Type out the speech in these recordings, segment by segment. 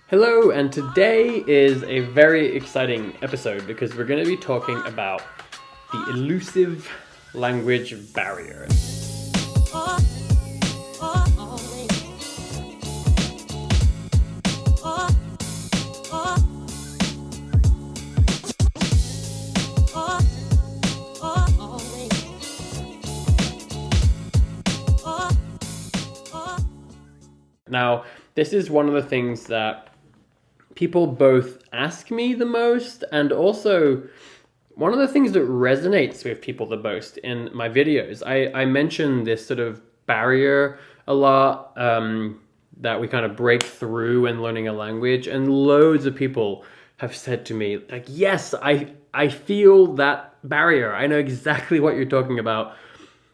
Hello, and today is a very exciting episode because we're going to be talking about the elusive language barrier. Now, this is one of the things that people both ask me the most, and also one of the things that resonates with people the most in my videos. I mention this sort of barrier a lot, that we kind of break through when learning a language, and loads of people have said to me, like, yes, I feel that barrier. I know exactly what you're talking about,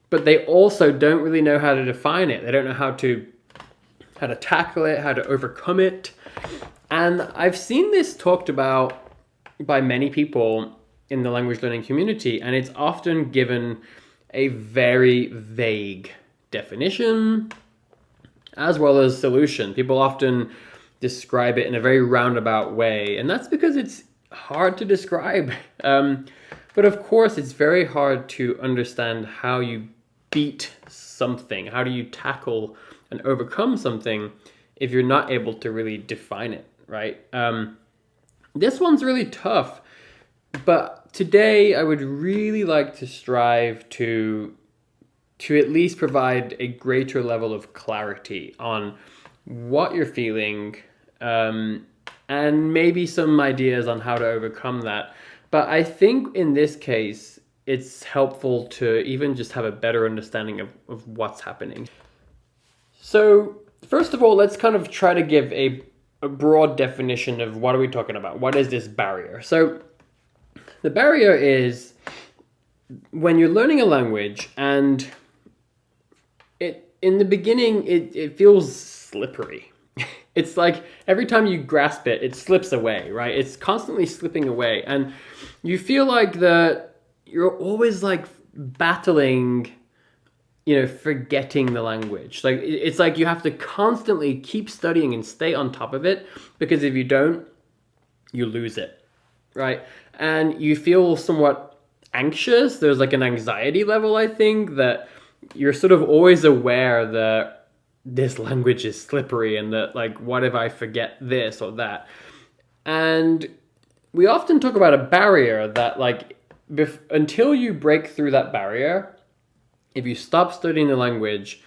but they also don't really know how to define it. They don't know how to tackle it, how to overcome it. And I've seen this talked about by many people in the language learning community, and it's often given a very vague definition as well as solution. People often describe it in a very roundabout way, and that's because it's hard to describe. But of course, it's very hard to understand how you beat something. How do you tackle and overcome something if you're not able to really define it? Right? This one's really tough, but today I would really like to strive to at least provide a greater level of clarity on what you're feeling, and maybe some ideas on how to overcome that. But I think in this case, it's helpful to even just have a better understanding of what's happening. So first of all, let's kind of try to give a broad definition of what are we talking about. What is this barrier? So the barrier is when you're learning a language and in the beginning it feels slippery. It's like every time you grasp it, it slips away, right? It's constantly slipping away, and you feel like you're always like battling, forgetting the language. Like it's like you have to constantly keep studying and stay on top of it, because if you don't, you lose it, right? And you feel somewhat anxious. There's like an anxiety level, I think, that you're sort of always aware that this language is slippery and that, like, what if I forget this or that? And we often talk about a barrier that, like, until you break through that barrier, if you stop studying the language,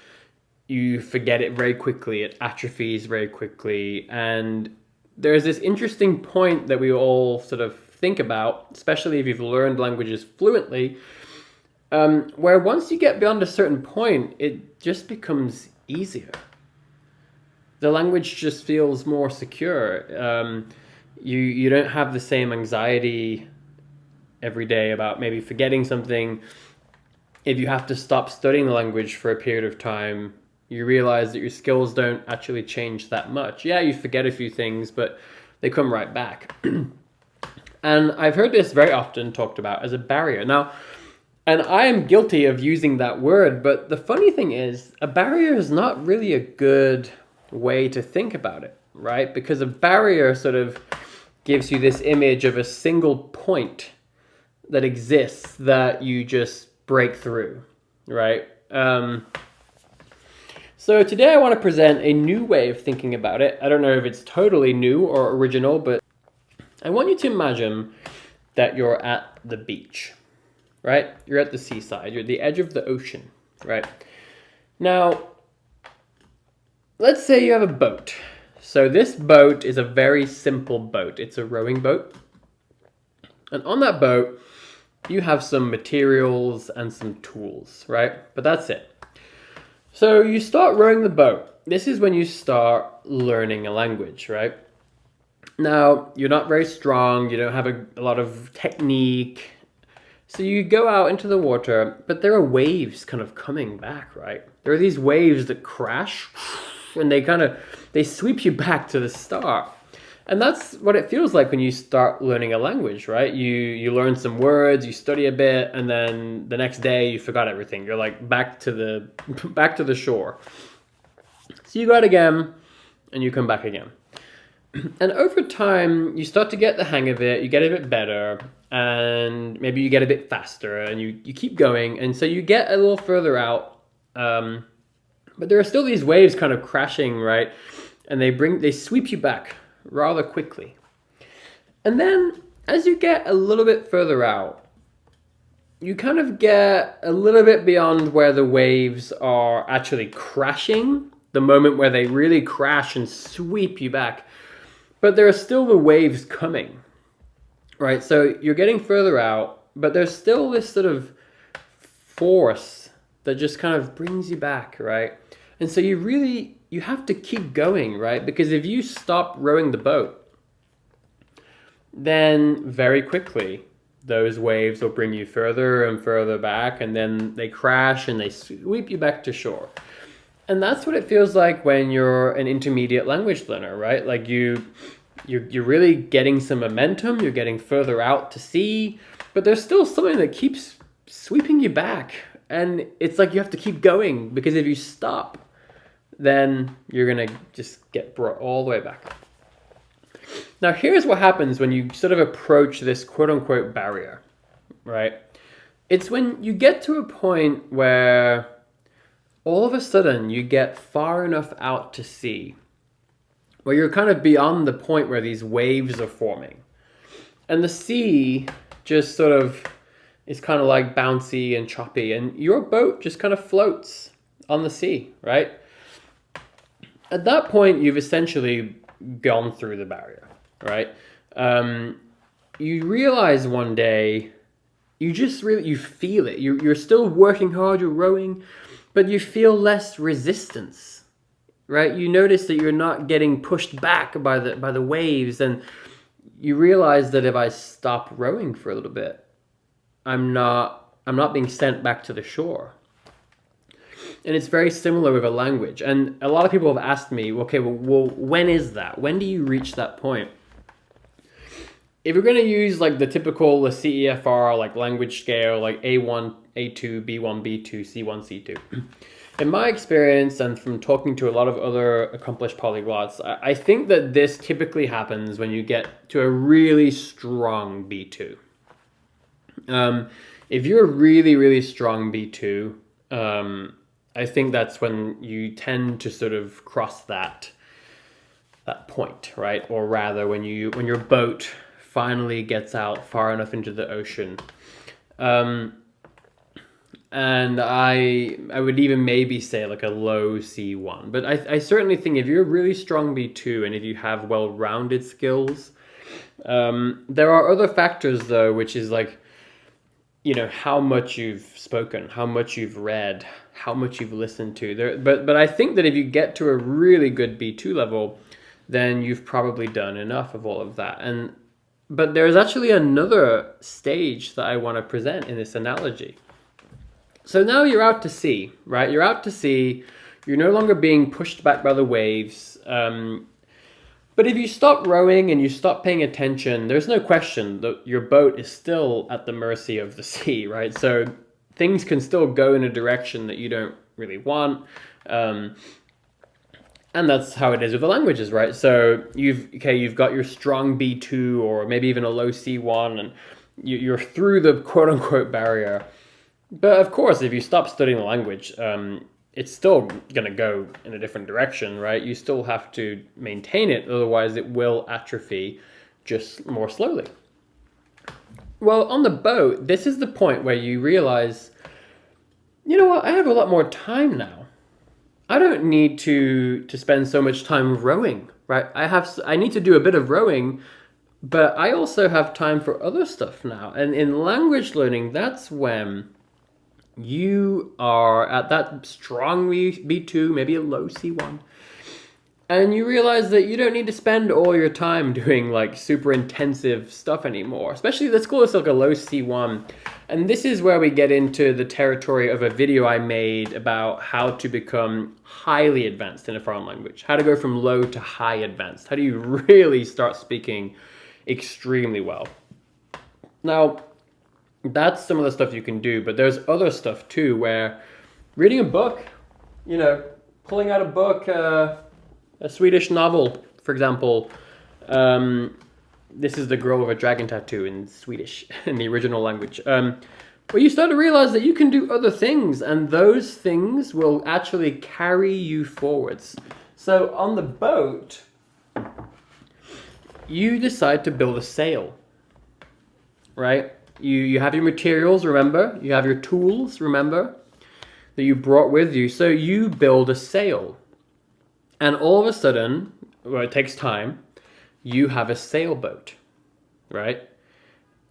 you forget it very quickly. It atrophies very quickly. And there's this interesting point that we all sort of think about, especially if you've learned languages fluently, where once you get beyond a certain point, it just becomes easier. The language just feels more secure. You don't have the same anxiety every day about maybe forgetting something. If you have to stop studying the language for a period of time, you realize that your skills don't actually change that much. Yeah, you forget a few things, but they come right back. And I've heard this very often talked about as a barrier. Now, and I am guilty of using that word, but the funny thing is, a barrier is not really a good way to think about it, right? Because a barrier sort of gives you this image of a single point that exists that you just break through, right? So today I want to present a new way of thinking about it. I don't know if it's totally new or original, but I want you to imagine that you're at the beach, right? You're at the seaside. You're at the edge of the ocean, right? Now, let's say you have a boat. So this boat is a very simple boat. It's a rowing boat. And on that boat, you have some materials and some tools, right? But that's it. So you start rowing the boat. This is when you start learning a language, right? Now, you're not very strong. You don't have a lot of technique. So you go out into the water, but there are waves kind of coming back, right? There are these waves that crash, and they sweep you back to the start. And that's what it feels like when you start learning a language, right? You learn some words, you study a bit, and then the next day you forgot everything. You're like back to the shore. So you go out again, and you come back again. And over time, you start to get the hang of it, you get a bit better, and maybe you get a bit faster, and you keep going. And so you get a little further out, but there are still these waves kind of crashing, right? And they sweep you back rather quickly. And then as you get a little bit further out, you kind of get a little bit beyond where the waves are actually crashing, the moment where they really crash and sweep you back. But there are still the waves coming, right? So you're getting further out, but there's still this sort of force that just kind of brings you back, right? And so you have to keep going, right? Because if you stop rowing the boat, then very quickly those waves will bring you further and further back, and then they crash and they sweep you back to shore. And that's what it feels like when you're an intermediate language learner, right? Like you're really getting some momentum, you're getting further out to sea, but there's still something that keeps sweeping you back. And it's like you have to keep going, because if you stop, then you're gonna just get brought all the way back. Now, here's what happens when you sort of approach this quote-unquote barrier, right? It's when you get to a point where all of a sudden you get far enough out to sea, where you're kind of beyond the point where these waves are forming. And the sea just sort of is kind of like bouncy and choppy, and your boat just kind of floats on the sea, right? At that point, you've essentially gone through the barrier. Right? You realize one day, you feel it. You're still working hard, you're rowing, but you feel less resistance, right? You notice that you're not getting pushed back by the waves, and you realize that if I stop rowing for a little bit, I'm not being sent back to the shore. And it's very similar with a language. And a lot of people have asked me, okay, well, when is that? When do you reach that point? If you're going to use like the typical CEFR, like language scale, like A1, A2, B1, B2, C1, C2. In my experience, and from talking to a lot of other accomplished polyglots, I think that this typically happens when you get to a really strong B2. If you're a really, really strong B2, I think that's when you tend to sort of cross that point, right? Or rather, when your boat finally gets out far enough into the ocean. And I would even maybe say like a low C1. But I certainly think if you're a really strong B2 and if you have well-rounded skills, there are other factors though, which is like, how much you've spoken, how much you've read, how much you've listened to. But I think that if you get to a really good B2 level, then you've probably done enough of all of that. But there's actually another stage that I want to present in this analogy. So now you're out to sea, right? You're out to sea. You're no longer being pushed back by the waves. But if you stop rowing and you stop paying attention, there's no question that your boat is still at the mercy of the sea, right? So things can still go in a direction that you don't really want. And that's how it is with the languages, right? So you've got your strong B2 or maybe even a low C1, and you're through the quote-unquote barrier. But of course, if you stop studying the language, it's still going to go in a different direction, right? You still have to maintain it, otherwise it will atrophy just more slowly. Well, on the boat, this is the point where you realize, you know what, I have a lot more time now. I don't need to spend so much time rowing, right? I need to do a bit of rowing, but I also have time for other stuff now. And in language learning, that's when you are at that strong B2, maybe a low C1, and you realize that you don't need to spend all your time doing like super intensive stuff anymore. Especially, let's call this like a low C1. And this is where we get into the territory of a video I made about how to become highly advanced in a foreign language. How to go from low to high advanced. How do you really start speaking extremely well? Now, that's some of the stuff you can do, but there's other stuff too, where reading a book, pulling out a book, a Swedish novel, for example, This is the girl with a dragon tattoo in Swedish, in the original language. But you start to realize that you can do other things, and those things will actually carry you forwards. So on the boat, you decide to build a sail, right? You have your materials, remember? You have your tools, remember? That you brought with you. So you build a sail. And all of a sudden, well, it takes time, you have a sailboat, right?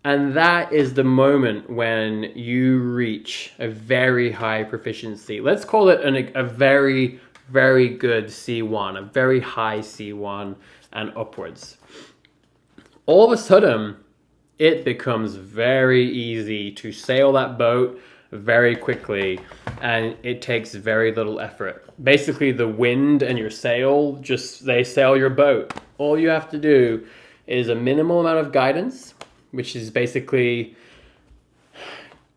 And that is the moment when you reach a very high proficiency. Let's call it a very, very good C1, a very high C1 and upwards. All of a sudden, it becomes very easy to sail that boat very quickly, and it takes very little effort. Basically, the wind and your sail, they sail your boat. All you have to do is a minimal amount of guidance, which is basically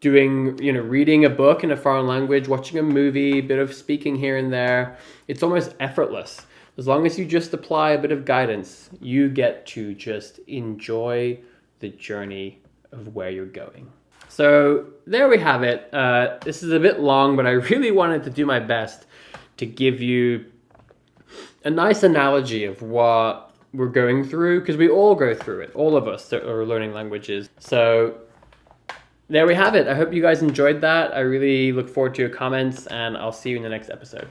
doing, reading a book in a foreign language, watching a movie, a bit of speaking here and there. It's almost effortless. As long as you just apply a bit of guidance, you get to just enjoy the journey of where you're going. So there we have it. This is a bit long, but I really wanted to do my best to give you a nice analogy of what we're going through, because we all go through it, all of us that are learning languages. So there we have it. I hope you guys enjoyed that. I really look forward to your comments, and I'll see you in the next episode.